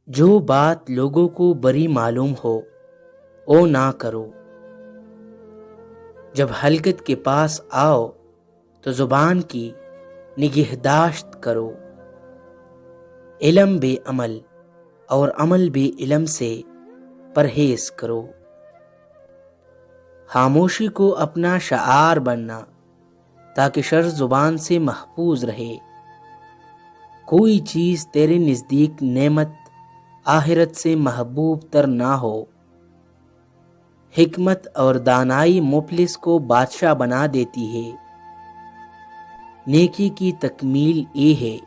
جو بات لوگوں کو بری معلوم ہو وہ نہ کرو۔ جب حلقت کے پاس آؤ تو زبان کی نگہداشت کرو۔ علم بے عمل اور عمل بے علم سے پرہیز کرو۔ خاموشی کو اپنا شعار بننا تاکہ شر زبان سے محفوظ رہے۔ کوئی چیز تیرے نزدیک نعمت آخرت سے محبوب تر نہ ہو۔ حکمت اور دانائی مفلس کو بادشاہ بنا دیتی ہے۔ نیکی کی تکمیل یہ ہے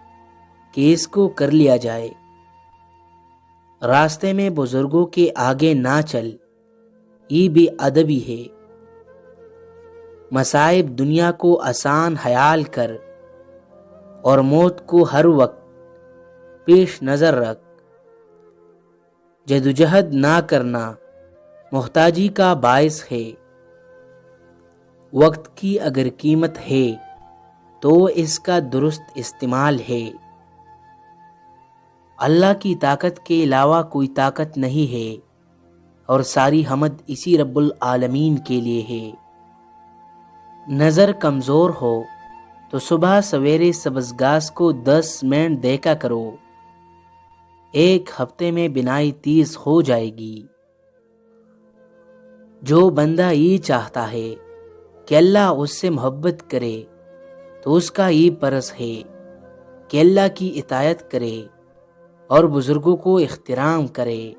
کہ اس کو کر لیا جائے۔ راستے میں بزرگوں کے آگے نہ چل، یہ بے ادبی ہے۔ مصائب دنیا کو آسان خیال کر اور موت کو ہر وقت پیش نظر رکھ۔ جدوجہد نہ کرنا محتاجی کا باعث ہے۔ وقت کی اگر قیمت ہے تو اس کا درست استعمال ہے۔ اللہ کی طاقت کے علاوہ کوئی طاقت نہیں ہے اور ساری حمد اسی رب العالمین کے لیے ہے۔ نظر کمزور ہو تو صبح سویرے سبز گھاس کو 10 منٹ دیکھا کرو، ایک ہفتے میں بینائی تیز ہو جائے گی۔ جو بندہ یہ چاہتا ہے کہ اللہ اس سے محبت کرے تو اس کا یہ فرض ہے کہ اللہ کی اطاعت کرے اور بزرگوں کو احترام کرے۔